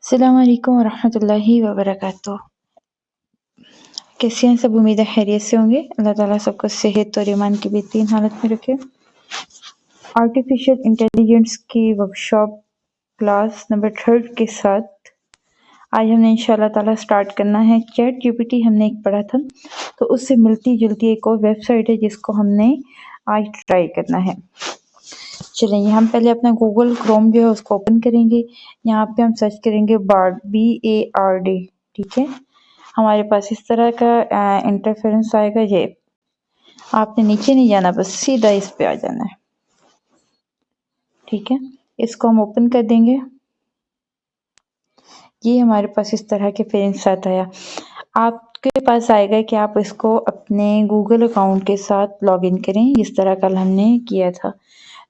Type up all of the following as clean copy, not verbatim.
अस्सलामुअलैकुम वरहमतुल्लाहि वबरकातुह। कैसे हैं सब? उम्मीद है खैरियत से होंगे। अल्लाह ताला सबको सेहत और ईमान की बेहतरीन हालत में रखे। आर्टिफिशियल इंटेलिजेंस की वर्कशॉप क्लास नंबर 3 के साथ आज हमने इंशाल्लाह ताला स्टार्ट करना है। चैट जीपीटी हमने एक पढ़ा था, तो उससे मिलती जुलती एक और वेबसाइट है जिसको हमने आज ट्राई करना है। चलिए हम पहले अपना गूगल क्रोम जो है उसको ओपन करेंगे। यहाँ पे हम सर्च करेंगे बार्ड, BARD। ठीक है, हमारे पास इस तरह का इंटरफेरेंस आएगा। ये आपने नीचे नहीं जाना, बस सीधा इस पे आ जाना है। ठीक है, इसको हम ओपन कर देंगे। ये हमारे पास इस तरह के फेरेंस साथ आया। आपके पास आएगा कि आप इसको अपने गूगल अकाउंट के साथ लॉगिन करें, जिस तरह कल हमने किया था।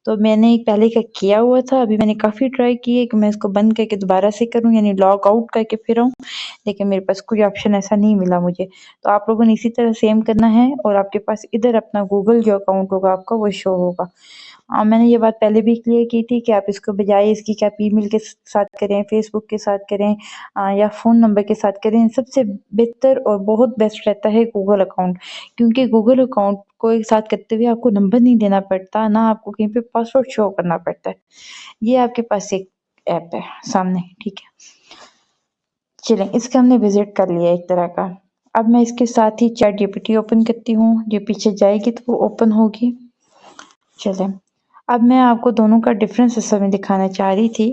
तो मैंने पहले का किया हुआ था, अभी मैंने काफ़ी ट्राई किए कि मैं इसको बंद करके दोबारा से करूं, यानी लॉग आउट करके फिर आऊं, लेकिन मेरे पास कोई ऑप्शन ऐसा नहीं मिला मुझे। तो आप लोगों ने इसी तरह सेम करना है और आपके पास इधर अपना गूगल जो अकाउंट होगा आपका वो शो होगा। मैंने ये बात पहले भी क्लियर की थी कि आप इसको बजाय इसकी कि आप ईमेल के साथ करें, फेसबुक के साथ करें या फ़ोन नंबर के साथ करें, सबसे बेहतर और बहुत बेस्ट रहता है गूगल अकाउंट। क्योंकि गूगल अकाउंट को एक साथ करते हुए आपको नंबर नहीं देना पड़ता, ना आपको कहीं पे पासवर्ड शो करना पड़ता है। ये आपके पास एक ऐप है सामने। ठीक है, चलें इसका हमने विजिट कर लिया एक तरह का। अब मैं इसके साथ ही चैट जीपीटी ओपन करती हूँ। जो पीछे जाएगी तो वो ओपन होगी। चलें, अब मैं आपको दोनों का डिफरेंस असल में दिखाना चाह रही थी।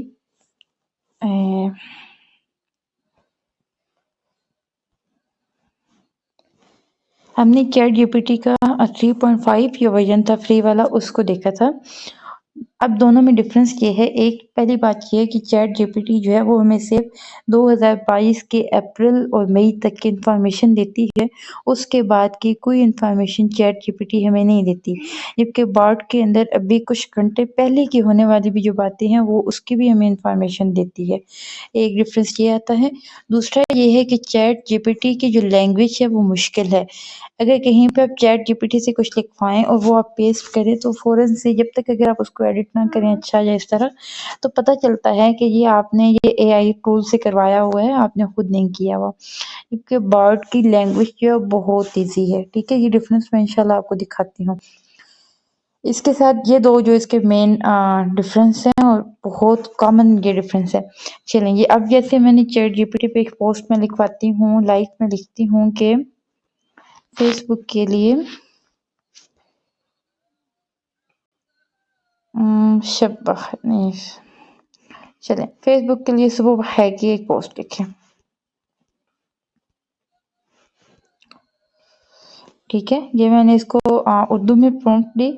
हमने चैट जीपीटी का 3.5 जो वर्जन था फ्री वाला, उसको देखा था। अब दोनों में डिफरेंस ये है, एक पहली बात ये है कि चैट जीपीटी जो है वो हमें सिर्फ 2022 के अप्रैल और मई तक की इंफॉर्मेशन देती है। उसके बाद की कोई इंफॉर्मेशन चैट जीपीटी हमें नहीं देती। जबकि बार्ड के अंदर अभी कुछ घंटे पहले की होने वाली भी जो बातें हैं वो उसकी भी हमें इंफॉर्मेशन देती है। एक डिफरेंस ये आता है। दूसरा ये है कि चैट जीपीटी की जो लैंग्वेज है वो मुश्किल है। अगर कहीं पे आप चैट जीपीटी से कुछ लिखवाएं और वो आप पेस्ट करें तो फ़ौरन से, जब तक अगर आप उसको एडिट ना करें अच्छा या इस तरह, तो पता चलता है कि ये आपने ये एआई टूल से करवाया हुआ है, आपने खुद नहीं किया हुआ। क्योंकि बर्ड की लैंग्वेज जो है बहुत ईजी है। ठीक है, ये डिफरेंस मैं इंशाल्लाह आपको दिखाती हूँ। इसके साथ ये दो जो इसके मेन डिफरेंस हैं और बहुत कॉमन ये डिफरेंस है। चलेंगे, अब जैसे मैंने चैट जीपीटी पे एक पोस्ट में लिखवाती हूँ, लाइक में लिखती हूँ कि फेसबुक के लिए शब्बा नहीं, चलें फेसबुक के लिए सुबह है कि एक पोस्ट लिखें। ठीक है, ये मैंने इसको उर्दू में प्रॉम्प्ट दी।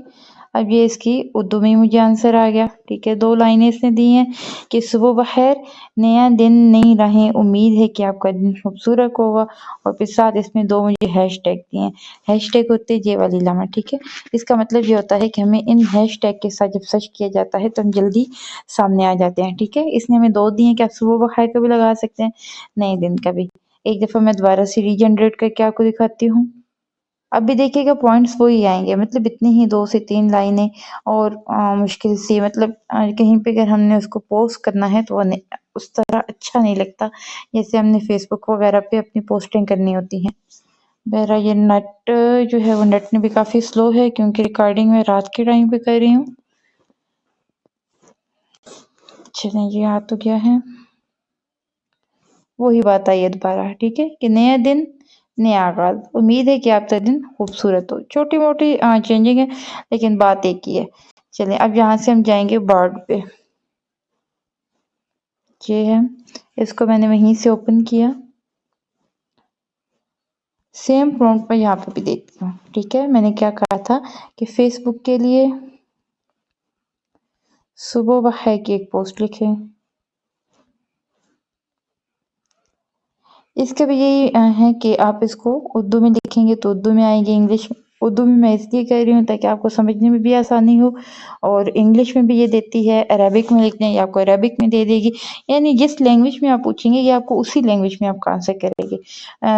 अब ये इसकी उर्दू में ही मुझे आंसर आ गया। ठीक है, 2 लाइनें इसने दी हैं कि सुबह बखैर, नया दिन नई राहें, उम्मीद है कि आपका दिन खूबसूरत होगा। और फिर साथ इसमें 2 मुझे हैशटैग दिए हैं। हैशटैग होते हैं ये वाली लामत। ठीक है, इसका मतलब ये होता है कि हमें इन हैशटैग के साथ जब सर्च किया जाता है तो हम जल्दी सामने आ जाते हैं। ठीक है, इसने हमें 2 दिए हैं कि आप सुबह बखैर का भी लगा सकते हैं, नए दिन का भी। एक दफ़ा मैं दोबारा से रीजनरेट करके आपको दिखाती हूँ। अब भी देखिएगा पॉइंट्स वही आएँगे, मतलब इतनी ही 2 से 3 लाइनें और मुश्किल से, मतलब कहीं पे अगर हमने उसको पोस्ट करना है तो वो नहीं, उस तरह अच्छा नहीं लगता जैसे हमने फेसबुक वगैरह पे अपनी पोस्टिंग करनी होती हैं। बहरहाल ये नेट जो है वो नेट में भी काफ़ी स्लो है क्योंकि रिकॉर्डिंग मैं रात के टाइम पे कर रही हूँ। चलें, ये आ तो गया है। वही बात आई है दोबारा। ठीक है, कि नया दिन नया आगाज़, उम्मीद है कि आपका दिन खूबसूरत हो। छोटी-मोटी चेंजिंग है लेकिन बात एक ही है। चलें, अब यहाँ से हम जाएँगे बार्ड पे। ये है, इसको मैंने वहीं से ओपन किया। सेम प्रॉम्प्ट मैं यहाँ पे भी देती हूँ। ठीक है, मैंने क्या कहा था कि फेसबुक के लिए सुबह व है की एक पोस्ट लिखें। इसका भी यही है कि आप इसको उर्दू में लिखेंगे तो उर्दू में आएंगे, इंग्लिश उर्दू में मैं इसलिए कह रही हूँ ताकि आपको समझने में भी आसानी हो। और इंग्लिश में भी ये देती है, अरबिक में लिखना है आपको अरबिक में दे देगी। यानी जिस लैंग्वेज में आप पूछेंगे ये आपको उसी लैंग्वेज में आपका आंसर करेगी।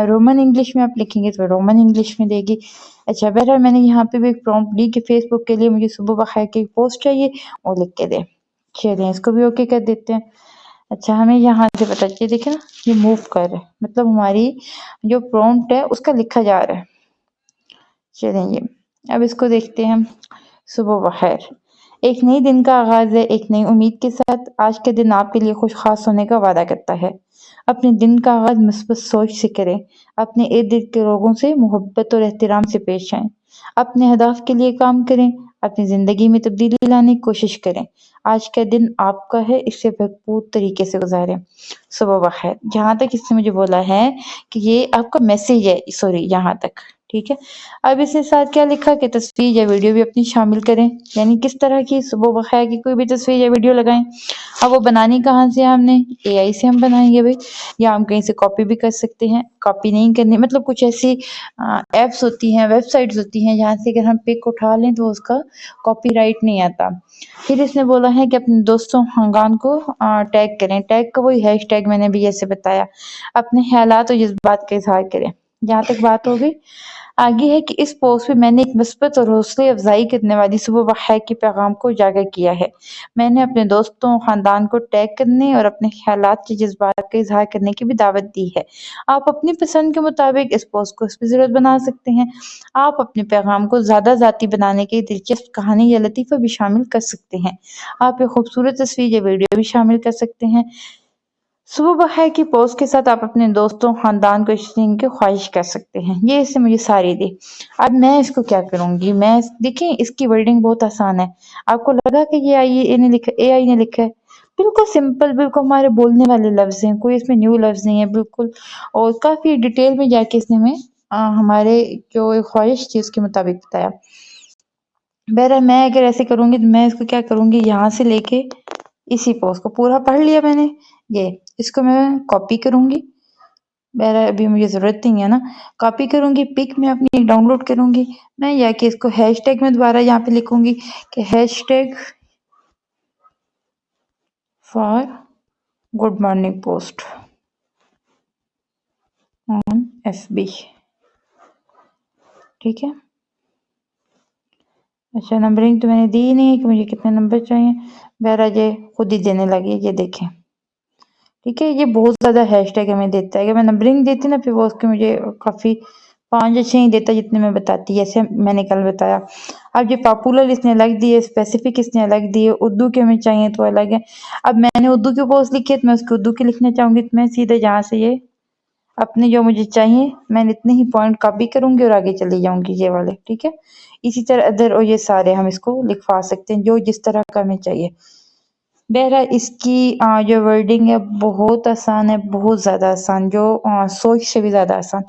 रोमन इंग्लिश में आप लिखेंगे तो रोमन इंग्लिश में देगी। अच्छा, बहरहाल मैंने यहाँ पे भी एक प्रॉम्प्ट दी कि फेसबुक के लिए मुझे सुबह बखैर की पोस्ट चाहिए और लिख के दे। चलिए इसको भी ओके कर देते हैं। अच्छा, हमें यहाँ से पता ये देखें ना, ये मूव कर रहा है, मतलब हमारी जो प्रॉम्प्ट है उसका लिखा जा रहा है। चलिए अब इसको देखते हैं हम। सुबह बखैर, एक नई दिन का आगाज है, एक नई उम्मीद के साथ। आज के दिन आपके लिए कुछ खास होने का वादा करता है। अपने दिन का आगाज मुस्बत सोच से करें। अपने इर्द गिर्द के लोगों से मोहब्बत और एहतराम से पेश आएं। अपने अहदाफ के लिए काम करें। अपनी जिंदगी में तब्दीली लाने की कोशिश करें। आज का दिन आपका है, इसे भरपूर तरीके से गुजारें। सुबह बखैर, जहाँ तक इसने मुझे बोला है कि ये आपका मैसेज है, सॉरी यहाँ तक ठीक है। अब इसके साथ क्या लिखा कि तस्वीर या वीडियो भी अपनी शामिल करें, यानी किस तरह की सुबह बखैर की कोई भी तस्वीर या वीडियो लगाएं। अब वो बनानी कहाँ से, हमने एआई से हम बनाएंगे भाई, या हम कहीं से कॉपी भी कर सकते हैं। कॉपी नहीं करनी, मतलब कुछ ऐसी एप्स होती हैं, वेबसाइट्स होती हैं जहाँ से अगर हम पिक उठा लें तो उसका कॉपीराइट नहीं आता। फिर इसने बोला है कि अपने दोस्तों खानदान को टैग करें। टैग का वही हैशटैग मैंने भी ऐसे बताया। अपने ख्यालात और जज्बात का इजहार करें। जहाँ तक बात होगी आगे है कि इस पोस्ट में मैंने एक मुस्बत और हौसले अफजाई करने वाली सुबह बखैर के पैगाम को उजागर किया है। मैंने अपने दोस्तों खानदान को टैग करने और अपने ख्यालात के जज्बात का इजहार करने की भी दावत दी है। आप अपनी पसंद के मुताबिक इस पोस्ट को खूबसूरत बना सकते हैं। आप अपने पैगाम को ज्यादा जाती बनाने के दिलचस्प कहानी या लतीफ़ा भी शामिल कर सकते हैं। आप एक खूबसूरत तस्वीर या वीडियो भी शामिल कर सकते हैं। सुबह बखैर की पोस्ट के साथ आप अपने दोस्तों खानदान को शेयरिंग की ख्वाहिश कर सकते हैं। ये इससे मुझे सारी दी। अब मैं इसको क्या करूंगी, मैं देखिए इसकी वर्डिंग बहुत आसान है। आपको लगा कि ये आई ने लिखा, एआई ने लिखा है? बिल्कुल सिंपल, बिल्कुल हमारे बोलने वाले लफ्ज हैं, कोई इसमें न्यू लफ्ज नहीं है बिल्कुल। और काफी डिटेल में जाके इसने हमें हमारे जो एक ख्वाहिश थी उसके मुताबिक बताया। बहरहाल मैं अगर ऐसे करूंगी तो मैं इसको क्या करूंगी, यहाँ से लेके इसी पोस्ट को पूरा पढ़ लिया मैंने, ये इसको मैं कॉपी करूंगी। बहरहाल अभी मुझे ज़रूरत नहीं है ना, कॉपी करूंगी, पिक मैं अपनी डाउनलोड करूंगी मैं, या कि इसको हैशटैग में दोबारा यहाँ पे लिखूंगी कि hashtag for good morning post on FB. ठीक है। अच्छा, नंबरिंग तो मैंने दी ही नहीं है कि मुझे कितने नंबर चाहिए। बहरहाल ये खुद ही देने लगी, ये देखें। ठीक है, ये बहुत ज़्यादा हैशटैग हमें देता है। अगर मैं नंबरिंग देती ना फिर वो उसके मुझे काफ़ी 5 या 6 ही देता जितने में बताती, जैसे मैंने कल बताया। अब ये पॉपुलर इसने अलग दिए, स्पेसिफिक इसने अलग दिए, उर्दू के हमें चाहिए तो अलग है। अब मैंने उर्दू की पोस्ट लिखी है तो मैं उसकी उर्दू की लिखना चाहूँगी, तो मैं सीधे यहाँ से ये अपने जो मुझे चाहिए मैंने इतने ही पॉइंट कॉपी करूँगी और आगे चली जाऊँगी ये वाले। ठीक है, इसी तरह अदर और ये सारे हम इसको लिखवा सकते हैं जो जिस तरह का हमें चाहिए। बहरहाल इसकी जो वर्डिंग है बहुत आसान है, बहुत ज़्यादा आसान, जो सोच से भी ज़्यादा आसान।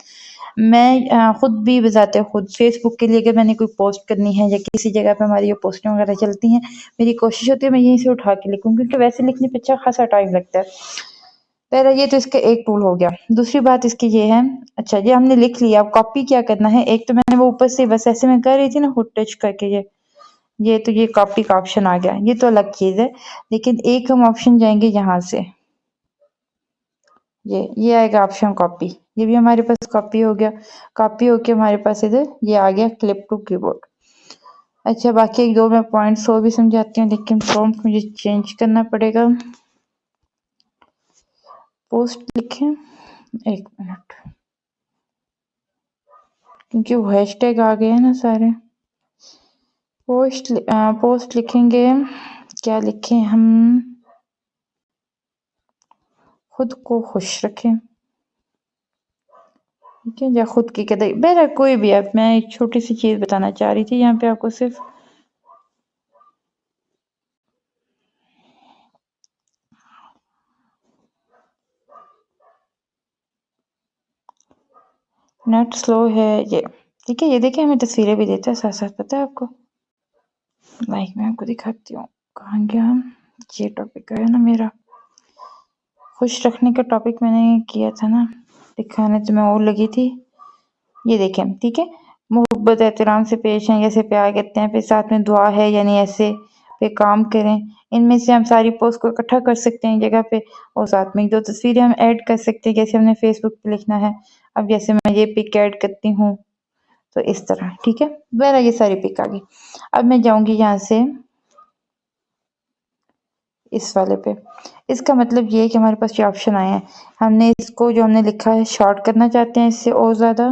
मैं खुद भी बजाते खुद फेसबुक के लिए अगर मैंने कोई पोस्ट करनी है या किसी जगह पे हमारी जो पोस्टें वगैरह चलती हैं, मेरी कोशिश होती है मैं यहीं से उठा के लिखूँ, क्योंकि वैसे लिखने पे अच्छा खासा टाइम लगता है। पहला ये तो इसका एक टूल हो गया। दूसरी बात इसकी ये है, अच्छा ये हमने लिख लिया, अब कॉपी क्या करना है। एक तो मैंने वो ऊपर से बस ऐसे में कर रही थी ना, खुद टच करके ये तो ये कॉपी का ऑप्शन आ गया, ये तो अलग चीज है। लेकिन एक हम ऑप्शन जाएंगे यहाँ से, ये आएगा ऑप्शन कॉपी, ये भी हमारे पास कॉपी हो गया। कॉपी होके हमारे पास इधर ये आ गया क्लिप टू कीबोर्ड। अच्छा, बाकी एक दो मैं पॉइंट्स और भी समझाती हूँ, लेकिन प्रॉम्प्ट मुझे चेंज करना पड़ेगा। पोस्ट लिखें, एक मिनट, क्योंकि वो हैशटैग आ गए हैं ना सारे। पोस्ट लिखेंगे, क्या लिखें हम, खुद को खुश रखें। ठीक है, या खुद की कदर, बहरहाल कोई भी। अब मैं एक छोटी सी चीज बताना चाह रही थी यहाँ पे आपको, सिर्फ नेट स्लो है ये। ठीक है, ये देखिए हमें तस्वीरें भी देता है साथ साथ, पता है आपको। लाइक मैं आपको दिखाती हूँ, कहाँ गया हम, ये टॉपिक है ना मेरा, खुश रखने का टॉपिक मैंने किया था ना, दिखाने तो मैं और लगी थी। ये देखें, ठीक है, मोहब्बत एहतराम से पेश आएं, जैसे प्यार करते हैं, फिर साथ में दुआ है, यानी ऐसे पे काम करें। इनमें से हम सारी पोस्ट को इकट्ठा कर सकते हैं जगह पे, और साथ में एक दो तस्वीरें हम ऐड कर सकते हैं, जैसे हमने फेसबुक पे लिखना है। अब जैसे मैं ये पिक ऐड करती हूँ तो इस तरह, ठीक है, मेरा ये सारी पिक आ गई। अब मैं जाऊंगी यहाँ से इस वाले पे, इसका मतलब ये है कि हमारे पास ये ऑप्शन आए हैं। हमने इसको जो हमने लिखा है शॉर्ट करना चाहते हैं, इससे और ज़्यादा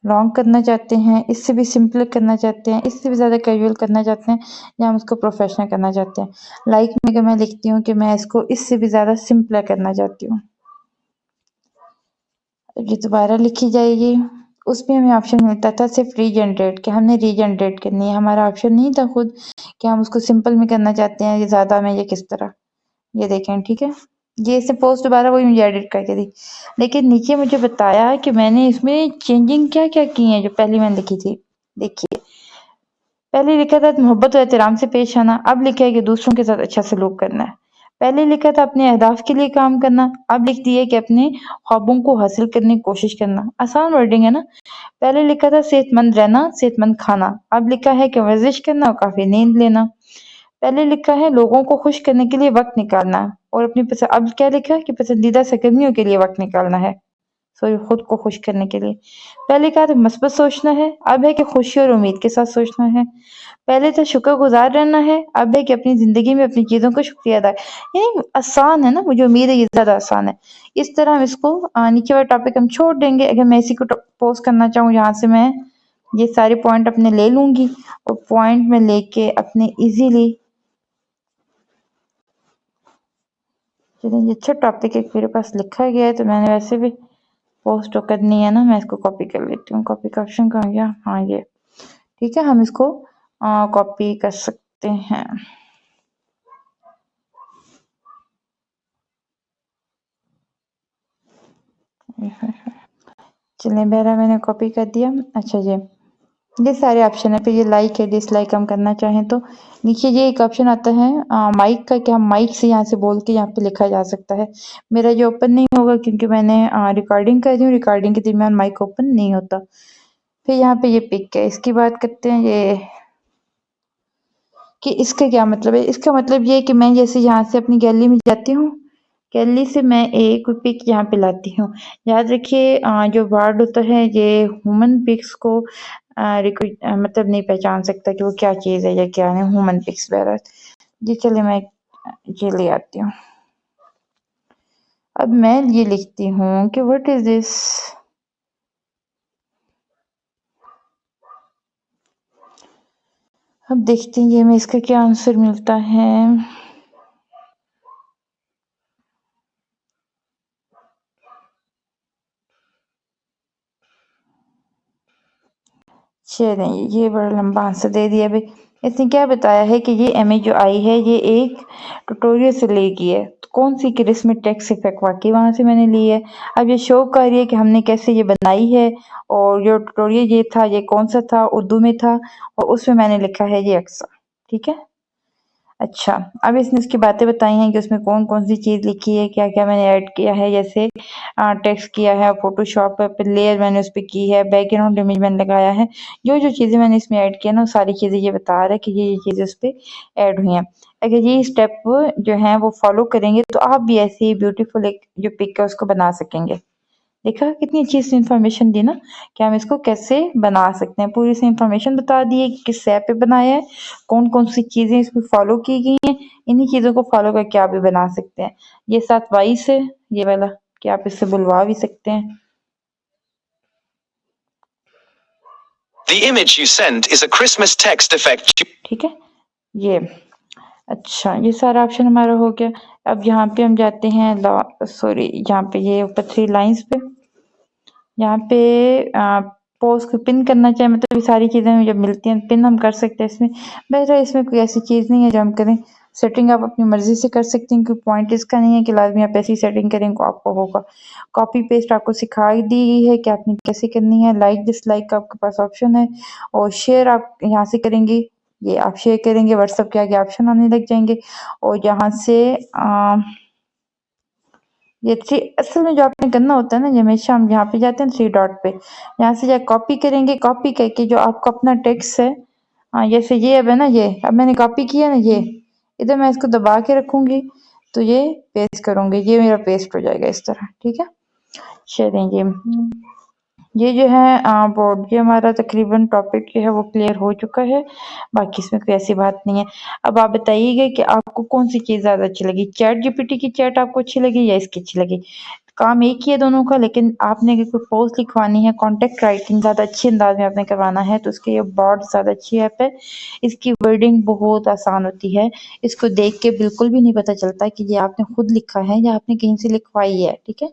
लॉन्ग करना चाहते हैं, इससे भी सिंपल करना चाहते हैं, इससे भी ज़्यादा कैजुअल करना चाहते हैं, या हम इसको प्रोफेशनल करना चाहते हैं। लाइक में अगर मैं लिखती हूँ कि मैं इसको इससे भी ज़्यादा सिंपल करना चाहती हूँ, ये दोबारा लिखी जाएगी। उसमें हमें ऑप्शन मिलता था सिर्फ रीजनरेट, कि हमने रीजनरेट करनी है। हमारा ऑप्शन नहीं था खुद कि हम उसको सिंपल में करना चाहते हैं, ये ज़्यादा में, ये किस तरह। ये देखें, ठीक है, ये सपोज दोबारा वही मुझे एडिट करके दी, लेकिन नीचे मुझे बताया कि मैंने इसमें चेंजिंग क्या क्या की है जो पहले मैंने लिखी थी। देखिए, पहले लिखा था मोहब्बत और एहतराम से पेश आना, अब लिखा है कि दूसरों के साथ अच्छा सलूक करना है। पहले लिखा था अपने अहदाफ के लिए काम करना, अब लिख दिया कि अपने ख्वाबों को हासिल करने की कोशिश करना। आसान वर्डिंग है ना। पहले लिखा था सेहतमंद रहना, सेहतमंद खाना, अब लिखा है कि वर्जिश करना और काफी नींद लेना। पहले लिखा है लोगों को खुश करने के लिए वक्त निकालना, और अपनी अब क्या लिखा है कि पसंदीदा सरगर्मियों के लिए वक्त निकालना है, सॉरी, खुद को खुश करने के लिए। पहले कहा था मस्बत सोचना है, अब है कि खुशी और उम्मीद के साथ सोचना है। पहले था शुक्रगुजार रहना है, अब है कि अपनी जिंदगी में अपनी चीजों का शुक्रिया अदा। यानी आसान है ना, मुझे उम्मीद है ये ज्यादा आसान है। इस तरह हम इसको नीचे वाला टॉपिक हम छोड़ देंगे। अगर मैं इसी को पोस्ट करना चाहूँ, यहाँ से मैं ये सारे पॉइंट अपने ले लूंगी, और पॉइंट में लेके अपने इजीली, चलिए ये अच्छा टॉपिक एक मेरे पास लिखा गया है, तो मैंने वैसे भी पोस्ट तो करनी है ना, मैं इसको कॉपी कर लेती हूँ। कॉपी का ऑप्शन कहाँ गया? हाँ, ये ठीक है, हम इसको कॉपी कर सकते हैं। चलिए, बहरा मैंने कॉपी कर दिया। अच्छा जी, ये सारे ऑप्शन है। फिर ये लाइक है, डिसलाइक हम करना चाहें तो नीचे ये एक ऑप्शन आता है माइक का, कि हम माइक से यहाँ से बोल के यहाँ पे लिखा जा सकता है। मेरा ये ओपन नहीं होगा क्योंकि मैंने रिकॉर्डिंग कर रही हूँ, रिकॉर्डिंग के दरमियान माइक ओपन नहीं होता। फिर यहाँ पे ये पिक है, इसकी बात करते हैं। ये कि इसका क्या मतलब है? इसका मतलब ये है कि मैं जैसे यहाँ से अपनी गैलरी में जाती हूँ, गैलरी से मैं एक पिक यहाँ पे लाती हूँ। याद रखिए, जो वर्ड होता है ये ह्यूमन पिक्स को मतलब नहीं पहचान सकता कि वो क्या चीज़ है या क्या है। ह्यूमन पिक्स वगैरह, ये चलिए मैं ये ले आती हूँ। अब मैं ये लिखती हूँ कि व्हाट इज दिस। अब देखते हैं ये हमें इसका क्या आंसर मिलता है। चलिए, ये बड़ा लंबा आंसर दे दिया भाई। इसने क्या बताया है कि ये इमेज जो आई है ये एक ट्यूटोरियल से ली गई है। तो कौन सी क्रिस में टेक्स्ट इफेक्ट वाकई वहां से मैंने ली है। अब ये शो कर रही है कि हमने कैसे ये बनाई है, और जो ट्यूटोरियल ये था ये कौन सा था, उर्दू में था, और उसमें मैंने लिखा है ये अक्सा। ठीक है। अच्छा, अब इसने उसकी बातें बताई हैं कि उसमें कौन-कौन सी चीज़ लिखी है, क्या-क्या मैंने ऐड किया है, जैसे टेक्स्ट किया है, फ़ोटोशॉप पे लेयर मैंने उस पे की है, बैकग्राउंड इमेज मैंने लगाया है। जो-जो चीज़ें मैंने इसमें ऐड किया ना, वो सारी चीज़ें ये बता रहा है कि ये चीज़ें उस पे ऐड हुई हैं। अगर ये स्टेप जो हैं वो फ़ॉलो करेंगे तो आप भी ऐसी ही ब्यूटीफुल एक जो पिक है उसको बना सकेंगे। देखा कितनी अच्छी सी इन्फॉर्मेशन दी ना, कि हम इसको कैसे बना सकते हैं। पूरी सी इन्फॉर्मेशन बता दी है कि किस ऐप पे बनाया है, कौन कौन सी चीजें इसमें फॉलो की गई हैं। इन्हीं चीजों को फॉलो करके आप भी बना सकते हैं। ये साथ वॉइस है ये वाला, कि आप इससे बुलवा भी सकते हैं। The image you sent is a Christmas text effect. ठीक है, ये अच्छा, ये सारा ऑप्शन हमारा हो गया। अब यहाँ पे हम जाते हैं सॉरी, यहाँ पे ये ऊपर 3 लाइंस पे, यहाँ पे पोस्ट को पिन करना चाहे, मतलब ये सारी चीज़ें जब मिलती हैं पिन हम कर सकते हैं इसमें। बहरहाल इसमें कोई ऐसी चीज़ नहीं है जो हम करें। सेटिंग आप अपनी मर्जी से कर सकते हैं, क्योंकि पॉइंट इसका नहीं है कि लाजमी आप ऐसी सेटिंग करें को आपको होगा। कॉपी पेस्ट आपको सिखाई दी गई है कि आपने कैसे करनी है। लाइक डिसलाइक का आपके पास ऑप्शन है, और शेयर आप यहाँ से करेंगे, ये आप शेयर करेंगे व्हाट्सएप के आगे ऑप्शन आने लग जाएंगे। और यहाँ से ये थ्री, असल में जो आपने करना होता है ना, हमेशा हम यहाँ पे जाते हैं 3 डॉट पे, यहाँ से जाके कॉपी करेंगे। कॉपी करके जो आपका अपना टेक्स्ट है, जैसे ये अब है ना, ये अब मैंने कॉपी किया ना, ये इधर मैं इसको दबा के रखूंगी तो ये पेस्ट करूंगी, ये मेरा पेस्ट हो जाएगा इस तरह। ठीक है, चलें जी। ये जो है बोर्ड ये हमारा तकरीबन टॉपिक जो है वो क्लियर हो चुका है। बाकी इसमें कोई ऐसी बात नहीं है। अब आप बताइएगा कि आपको कौन-सी चीज़ ज़्यादा अच्छी लगी? चैट जीपीटी की चैट आपको अच्छी लगी या इसकी अच्छी लगी? काम एक ही है दोनों का, लेकिन आपने अगर कोई पोस्ट लिखवानी है, कॉन्टेंट राइटिंग ज़्यादा अच्छे अंदाज में आपने करवाना है, तो उसके लिए बॉट ज़्यादा अच्छी ऐप है। इसकी वर्डिंग बहुत आसान होती है। इसको देख के बिल्कुल भी नहीं पता चलता कि ये आपने खुद लिखा है या आपने कहीं से लिखवाई है, ठीक है?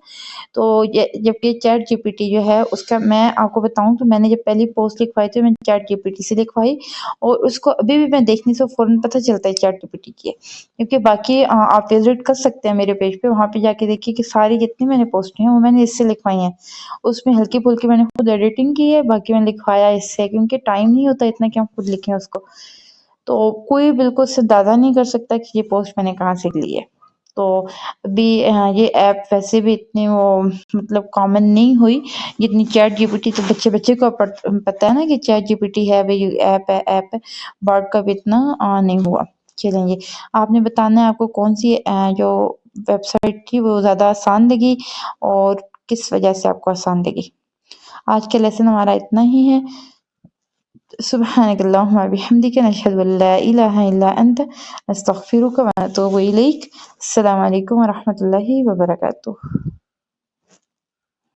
तो ये जबकि चैट जीपीटी जो है उसका मैं आपको बताऊँ तो मैंने जब पहली पोस्ट लिखवाई थी, मैंने चैट जीपीटी से लिखवाई और उसको अभी भी मैं देखने से फ़ौरन पता चलता है चैट जीपीटी की है। क्योंकि बाकी आप विज़िट कर सकते हैं मेरे पेज पे, वहाँ पे जाके देखिए कि सारी जितनी मैंने पोस्ट हैं वो मैंने इससे लिखवाई हैं। उसमें हल्की-फुल्की मैंने खुद एडिटिंग की है, बाकी मैंने लिखवाया इससे, क्योंकि टाइम नहीं होता इतना कि हम खुद लिखें उसको। तो कोई बिल्कुल से दावा नहीं कर सकता कि ये पोस्ट मैंने कहाँ से ली है। तो अभी ये ऐप वैसे भी इतनी वो मतलब कॉमन नहीं हुई जितनी चैट जीपीटी, तो बच्चे-बच्चे को पता है ना कि चैट जीपीटी है भई, ऐप है। बर्ड का भी इतना नहीं हुआ। चलेंगे, आपने बताना है आपको कौन-सी जो वेबसाइट थी वो ज़्यादा आसान लगी और किस वजह से आपको आसान लगी? आज का लेसन हमारा इतना ही है। सुब्हानकल्लाहुम्मा बिहम्दिका नशहदु अल्ला इलाहा इल्ला अंत नस्तगफिरुका व नतूबु इलैक। अस्सलामु अलैकुम व रहमतुल्लाहि व बरकातुहू।